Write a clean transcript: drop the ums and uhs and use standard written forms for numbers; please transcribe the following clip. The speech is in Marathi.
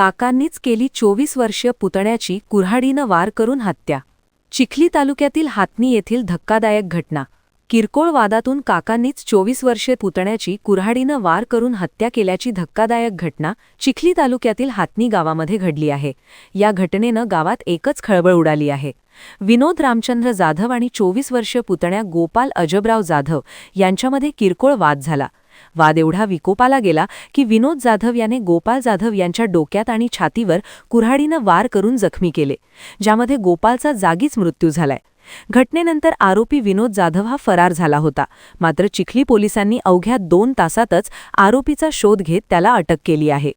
काकांनीच केली 24 वर्षीय पुतण्याची कुऱ्हाडीनं वार करून हत्या. चिखली तालुक्यातील हातनी येथील धक्कादायक घटना. किरकोळ वादातून काकांनीच 24 वर्षीय पुतण्याची कुऱ्हाडीनं वार करून हत्या केल्याची धक्कादायक घटना चिखली तालुक्यातील हातनी गावामध्ये घडली आहे. या घटनेनं गावात एकच खळबळ उडाली आहे. विनोद रामचंद्र जाधव आणि 24 वर्षीय पुतण्या गोपाल अजबराव जाधव यांच्यामध्ये किरकोळ वाद झाला. वाद एवढा विकोपाला गेला की विनोद जाधव याने गोपाल जाधव यांच्या डोक्यात आणि छातीवर कुऱ्हाडीनं वार करून जखमी केले, ज्यामध्ये गोपालचा जागीच मृत्यू झालाय. घटनेनंतर आरोपी विनोद जाधव हा फरार झाला होता. मात्र चिखली पोलिसांनी अवघ्या 2 तासातच आरोपीचा शोध घेत त्याला अटक केली आहे.